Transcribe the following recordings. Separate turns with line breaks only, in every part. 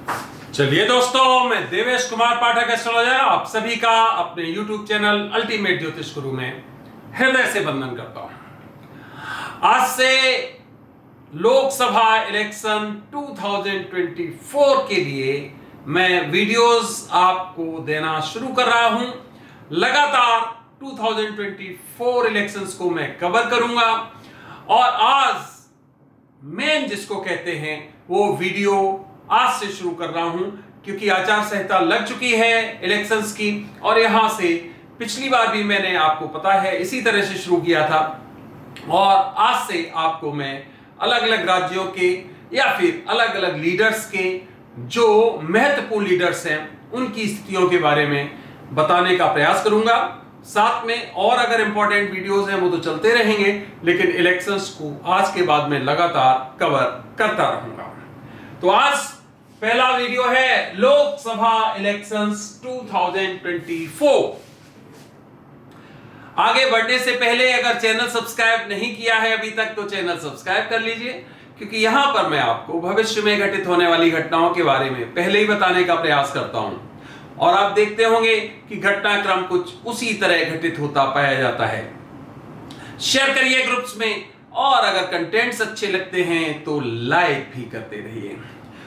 चलिए दोस्तों, मैं देवेश कुमार पाठक एस्ट्रोलॉजर आप सभी का अपने YouTube चैनल अल्टीमेट ज्योतिष गुरु में हृदय से वंदन करता हूं। आज से लोकसभा इलेक्शन 2024 के लिए मैं वीडियोस आपको देना शुरू कर रहा हूं। लगातार 2024 इलेक्शंस को मैं कवर करूंगा और आज मेन जिसको कहते हैं वो वीडियो आज से शुरू कर रहा हूं, क्योंकि आचार संहिता लग चुकी है इलेक्शंस की और यहां से पिछली बार भी मैंने आपको पता है इसी तरह से शुरू किया था और आज से आपको मैं अलग अलग राज्यों के या फिर अलग अलग लीडर्स के जो महत्वपूर्ण लीडर्स हैं उनकी स्थितियों के बारे में बताने का प्रयास करूंगा। साथ में और अगर इंपॉर्टेंट वीडियोस हैं वो तो चलते रहेंगे, लेकिन इलेक्शंस को आज के बाद में लगातार कवर करता रहूंगा। तो आज पहला वीडियो है लोकसभा इलेक्शंस 2024। आगे बढ़ने से पहले अगर चैनल सब्सक्राइब नहीं किया है अभी तक तो चैनल सब्सक्राइब कर लीजिए, क्योंकि यहां पर मैं आपको भविष्य में घटित होने वाली घटनाओं के बारे में पहले ही बताने का प्रयास करता हूं और आप देखते होंगे कि घटनाक्रम कुछ उसी तरह घटित होता पाया जाता है। शेयर करिए ग्रुप्स में और अगर कंटेंट्स अच्छे लगते हैं तो लाइक भी करते रहिए।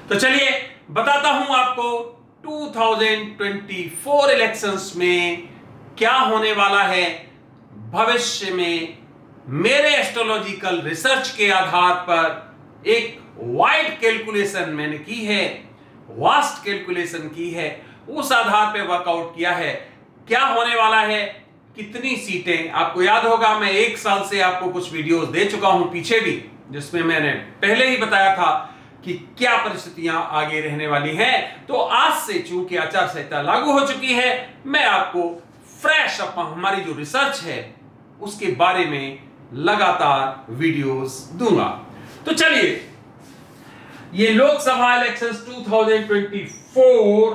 तो चलिए बताता हूं आपको 2024 इलेक्शंस में क्या होने वाला है। भविष्य में मेरे एस्ट्रोलॉजिकल रिसर्च के आधार पर एक वाइड कैलकुलेशन मैंने की है, वास्ट कैलकुलेशन की है, उस आधार पे वर्कआउट किया है क्या होने वाला है, कितनी सीटें। आपको याद होगा मैं एक साल से आपको कुछ वीडियोस दे चुका हूं पीछे भी, जिसमें मैंने पहले ही बताया था कि क्या परिस्थितियां आगे रहने वाली हैं। तो आज से चूंकि आचार संहिता लागू हो चुकी है, मैं आपको फ्रेश हमारी जो रिसर्च है उसके बारे में लगातार वीडियोस दूंगा। तो चलिए, ये लोकसभा इलेक्शंस 2024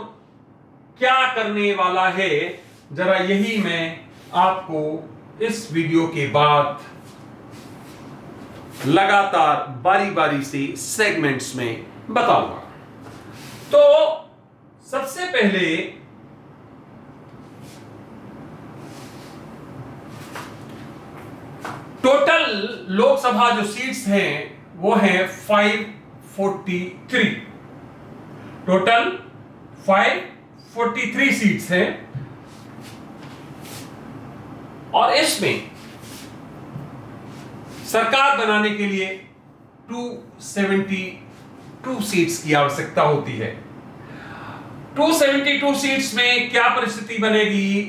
क्या करने वाला है, जरा यही मैं आपको इस वीडियो के बाद लगातार बारी बारी से सेगमेंट्स में बताऊंगा। तो सबसे पहले टोटल लोकसभा जो सीट्स हैं वो है 543। टोटल 543 सीट्स हैं और इसमें सरकार बनाने के लिए 272 सीट्स की आवश्यकता होती है। 272 सीट्स में क्या परिस्थिति बनेगी,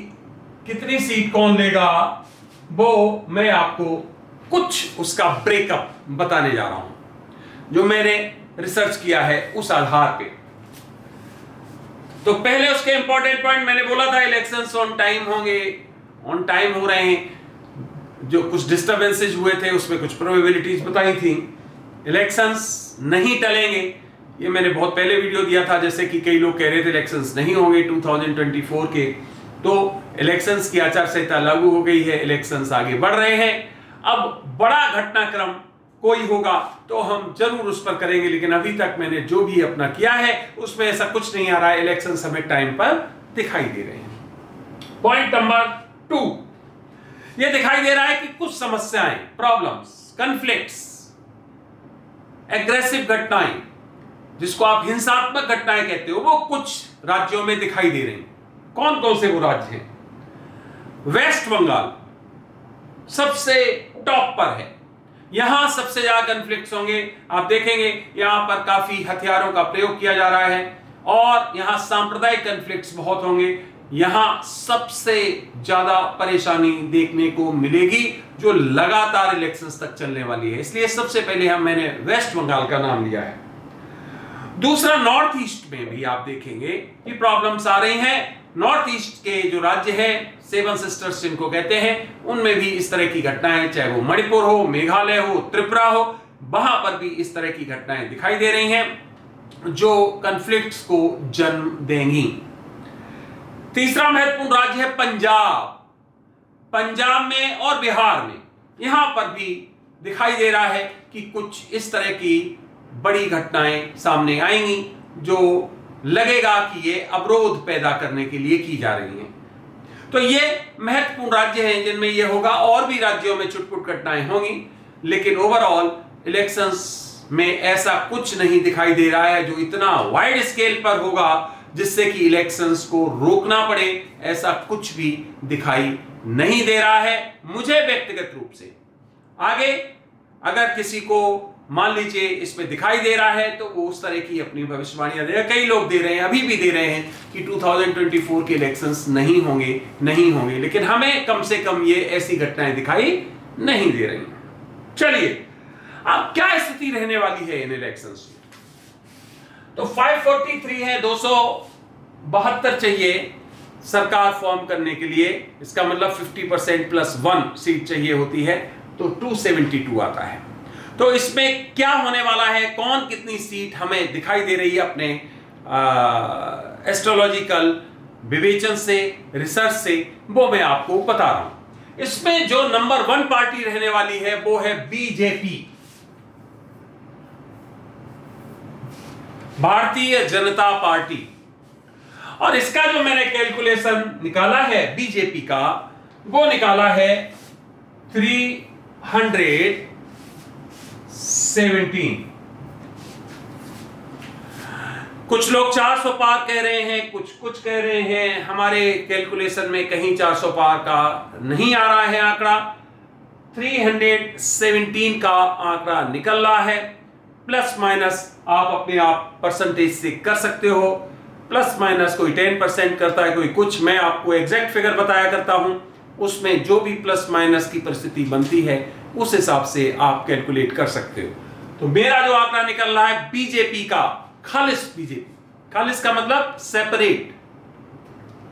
कितनी सीट कौन लेगा, वो मैं आपको कुछ उसका ब्रेकअप बताने जा रहा हूं जो मैंने रिसर्च किया है उस आधार पे। तो पहले उसके इंपॉर्टेंट पॉइंट मैंने बोला था इलेक्शंस ऑन टाइम होंगे, ऑन टाइम हो रहे हैं। जो कुछ डिस्टर्बेंसेस हुए थे उसमें कुछ प्रोबेबिलिटीज बताई थी। इलेक्शंस नहीं टलेंगे, ये मैंने बहुत पहले वीडियो दिया था। जैसे कि कई लोग कह रहे थे इलेक्शंस नहीं होंगे 2024 के, तो इलेक्शंस की आचार संहिता लागू हो गई है, इलेक्शंस आगे बढ़ रहे हैं। अब बड़ा घटनाक्रम कोई होगा तो हम जरूर उस पर करेंगे, लेकिन अभी तक मैंने जो भी अपना किया है उसमें ऐसा कुछ नहीं आ रहा है। इलेक्शंस हमें टाइम पर दिखाई दे रहे हैं। पॉइंट नंबर 2, यह दिखाई दे रहा है कि कुछ समस्याएं, प्रॉब्लम्स, कॉन्फ्लिक्ट्स, एग्रेसिव घटनाएं, जिसको आप हिंसात्मक घटनाएं कहते हो, वो कुछ राज्यों में दिखाई दे रही हैं। कौन कौन से वो राज्य हैं? वेस्ट बंगाल सबसे टॉप पर है, यहां सबसे ज्यादा कॉन्फ्लिक्ट्स होंगे। आप देखेंगे यहां पर काफी हथियारों का प्रयोग किया जा रहा है और यहां सांप्रदायिक कॉन्फ्लिक्ट्स बहुत होंगे। यहां सबसे ज्यादा परेशानी देखने को मिलेगी जो लगातार इलेक्शंस तक चलने वाली है, इसलिए सबसे पहले मैंने वेस्ट बंगाल का नाम लिया है। दूसरा, नॉर्थ ईस्ट में भी आप देखेंगे कि प्रॉब्लम्स आ रही हैं। नॉर्थ ईस्ट के जो राज्य हैं, 7 सिस्टर्स जिनको कहते हैं, उनमें भी इस तरह की घटनाएं, चाहे वो मणिपुर हो, मेघालय हो, त्रिपुरा हो, वहां पर भी इस तरह की घटनाएं दिखाई दे रही हैं जो कॉन्फ्लिक्ट्स को जन्म देंगी। तीसरा महत्वपूर्ण राज्य है पंजाब। पंजाब में और बिहार में यहां पर भी दिखाई दे रहा है कि कुछ इस तरह की बड़ी घटनाएं सामने आएंगी जो लगेगा कि ये अवरोध पैदा करने के लिए की जा रही हैं। तो ये महत्वपूर्ण राज्य हैं जिनमें ये होगा, और भी राज्यों में छुटपुट घटनाएं होंगी, लेकिन ओवरऑल इलेक्शंस में ऐसा कुछ नहीं दिखाई दे रहा है जो इतना वाइड स्केल पर होगा जिससे कि इलेक्शंस को रोकना पड़े। ऐसा कुछ भी दिखाई नहीं दे रहा है मुझे व्यक्तिगत रूप से। आगे अगर किसी को मान लीजिए इसमें दिखाई दे रहा है तो वो उस तरह की अपनी भविष्यवाणियां दे, कई लोग दे रहे हैं, अभी भी दे रहे हैं कि 2024 के इलेक्शंस नहीं होंगे, लेकिन हमें कम से कम ये ऐसी घटनाएं दिखाई नहीं दे रही हैं। चलिए अब क्या स्थिति रहने वाली है इन इलेक्शंस में? तो 543 है, 272 चाहिए सरकार फॉर्म करने के लिए, इसका मतलब 50% प्लस 1 सीट चाहिए होती है, तो 272 आता है। तो इसमें क्या होने वाला है, कौन कितनी सीट हमें दिखाई दे रही है अपने एस्ट्रोलॉजिकल विवेचन से, रिसर्च से, वो मैं आपको बता रहा हूं। इसमें जो नंबर 1 पार्टी रहने वाली है वो है बीजेपी, भारतीय जनता पार्टी। और इसका जो मैंने कैलकुलेशन निकाला है बीजेपी का, वो निकाला है 317। कुछ लोग 400 पार कह रहे हैं, कुछ कह रहे हैं। हमारे कैलकुलेशन में कहीं 400 पार का नहीं आ रहा है आंकड़ा, 317 का आंकड़ा निकल रहा है। प्लस माइनस आप अपने आप परसेंटेज से कर सकते हो, प्लस माइनस कोई 10% करता है, कोई कुछ। मैं आपको एग्जैक्ट फिगर बताया करता हूं, उसमें जो भी प्लस माइनस की परिस्थिति बनती है उस हिसाब से आप कैलकुलेट कर सकते हो। तो मेरा जो आंकड़ा निकल रहा है बीजेपी का, खालिस बीजेपी, खालिस का मतलब सेपरेट,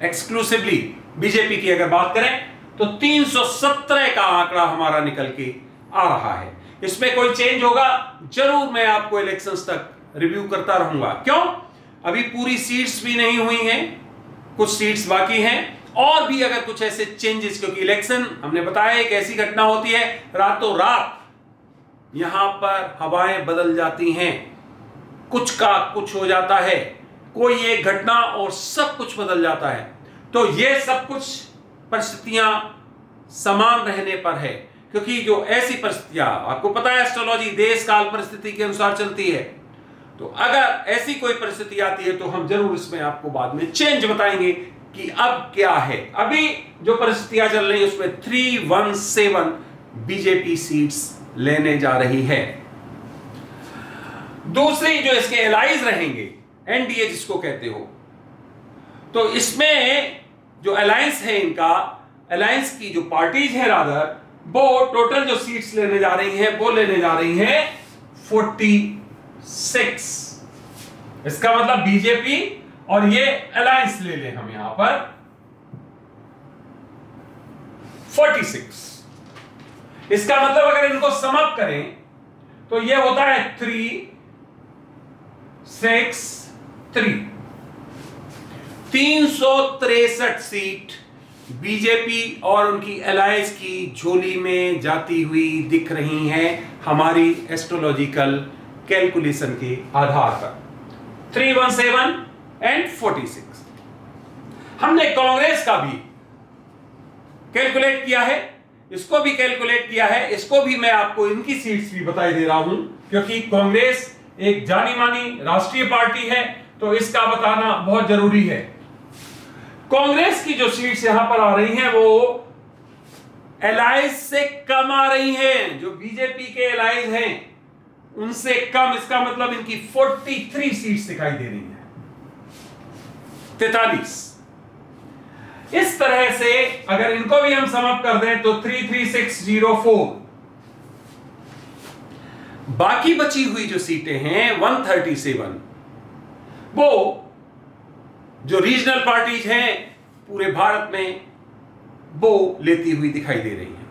एक्सक्लूसिवली बीजेपी की अगर बात करें तो 317 का आंकड़ा हमारा निकल के आ रहा है। इसमें कोई चेंज होगा जरूर मैं आपको इलेक्शंस तक रिव्यू करता रहूंगा। क्यों? अभी पूरी सीट्स भी नहीं हुई हैं, कुछ सीट्स बाकी हैं, और भी अगर कुछ ऐसे चेंजेस, क्योंकि इलेक्शन हमने बताया एक ऐसी घटना होती है रातों रात यहां पर हवाएं बदल जाती हैं, कुछ का कुछ हो जाता है, कोई एक घटना और सब कुछ बदल जाता है। तो ये सब कुछ परिस्थितियां समान रहने पर है, क्योंकि जो ऐसी परिस्थितियां, आपको पता है एस्ट्रोलॉजी देश काल परिस्थिति के अनुसार चलती है, तो अगर ऐसी कोई परिस्थिति आती है तो हम जरूर इसमें आपको बाद में चेंज बताएंगे कि अब क्या है। अभी जो परिस्थितियां चल रही है उसमें 317 बीजेपी सीट्स लेने जा रही है। दूसरी जो इसके एलाइज रहेंगे, एनडीए जिसको कहते हो, तो इसमें जो अलायंस है इनका, अलायंस की जो पार्टीज है रादर, वो टोटल जो सीट्स लेने जा रही हैं वो लेने जा रही हैं 46। इसका मतलब बीजेपी और ये अलायंस ले लें हम यहां पर 46। इसका मतलब अगर इनको सम अप करें तो ये होता है 3, 6, 3, 363 सीट बीजेपी और उनकी अलायंस की झोली में जाती हुई दिख रही हैं हमारी एस्ट्रोलॉजिकल कैलकुलेशन के आधार पर। 317 एंड 46। हमने कांग्रेस का भी कैलकुलेट किया है, इसको भी कैलकुलेट किया है, इसको भी मैं आपको इनकी सीट्स भी बताई दे रहा हूं, क्योंकि कांग्रेस एक जानी मानी राष्ट्रीय पार्टी है, तो इसका बताना बहुत जरूरी है। कांग्रेस की जो सीट्स यहां पर आ रही हैं वो अलायंस से कम आ रही हैं, जो बीजेपी के अलायंस हैं उनसे कम। इसका मतलब इनकी 43 सीट्स दिखाई दे रही हैं, 43। इस तरह से अगर इनको भी हम सम अप कर दें तो 33604। बाकी बची हुई जो सीटें हैं 137, वो जो रीजनल पार्टीज हैं पूरे भारत में वो लेती हुई दिखाई दे रही हैं।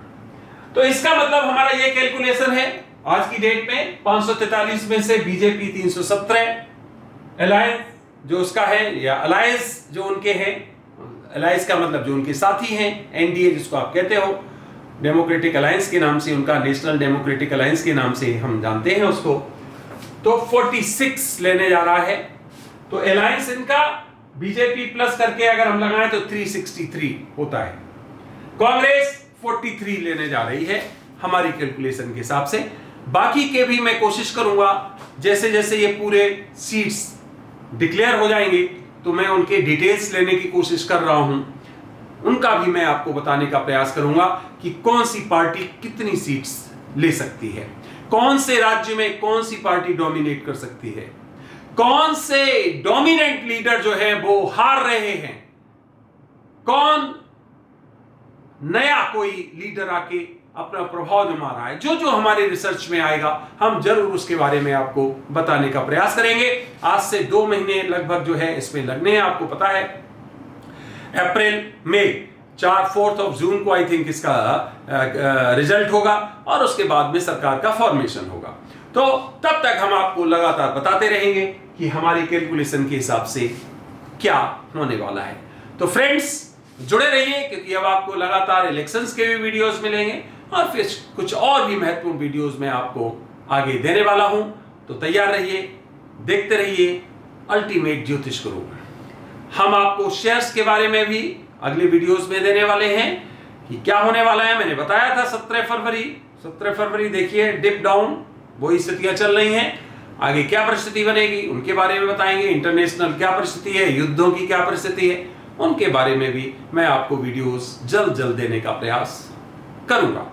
तो इसका मतलब हमारा ये कैलकुलेशन है आज की डेट में 543 में से बीजेपी 317, अलायंस जो उसका है या अलायंस जो उनके हैं, अलायंस का मतलब जो उनके साथी हैं, एनडीए जिसको आप कहते हो, डेमोक्रेटिक अलायंस के नाम से, उनका नेशनल डेमोक्रेटिक अलायंस के नाम से हम जानते हैं उसको, तो 46 लेने जा रहा है। तो अलायंस इनका बीजेपी प्लस करके अगर हम लगाएं तो 363 होता है। कांग्रेस 43 लेने जा रही है हमारी कैलकुलेशन के हिसाब से। बाकी के भी मैं कोशिश करूंगा, जैसे जैसे ये पूरे सीट्स डिक्लेयर हो जाएंगे तो मैं उनके डिटेल्स लेने की कोशिश कर रहा हूं, उनका भी मैं आपको बताने का प्रयास करूंगा कि कौन सी पार्टी कितनी सीट्स ले सकती है, कौन से राज्य में कौन सी पार्टी डोमिनेट कर सकती है, कौन से डोमिनेंट लीडर जो है वो हार रहे हैं, कौन नया कोई लीडर आके अपना प्रभाव जमा रहा है। जो जो हमारे रिसर्च में आएगा हम जरूर उसके बारे में आपको बताने का प्रयास करेंगे। आज से 2 महीने लगभग जो है इसमें लगने हैं, आपको पता है अप्रैल मई 4 जून को आई थिंक इसका रिजल्ट होगा और उसके बाद में सरकार का फॉर्मेशन होगा। तो तब तक हम आपको लगातार बताते रहेंगे कि हमारी कैलकुलेशन के हिसाब से क्या होने वाला है। तो फ्रेंड्स जुड़े रहिए, क्योंकि अब आपको लगातार इलेक्शंस के भी वीडियोस मिलेंगे और फिर कुछ और भी महत्वपूर्ण वीडियोस में आपको आगे देने वाला हूं। तो तैयार रहिए, देखते रहिए अल्टीमेट ज्योतिष गुरु। हम आपको शेयर्स के बारे में भी अगले वीडियोस में देने वाले हैं कि क्या होने वाला है। मैंने बताया था 17 फरवरी देखिए डिप डाउन, वही स्थितियां चल रही हैं। आगे क्या परिस्थिति बनेगी उनके बारे में बताएंगे। इंटरनेशनल क्या परिस्थिति है, युद्धों की क्या परिस्थिति है, उनके बारे में भी मैं आपको वीडियोस जल्द देने का प्रयास करूंगा।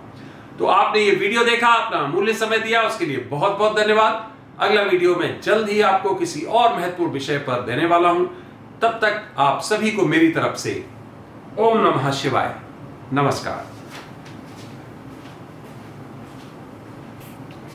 तो आपने ये वीडियो देखा, अपना अमूल्य समय दिया, उसके लिए बहुत बहुत धन्यवाद। अगला वीडियो में जल्द ही आपको किसी और महत्वपूर्ण विषय पर देने वाला हूं। तब तक आप सभी को मेरी तरफ से ओम नमः शिवाय, नमस्कार।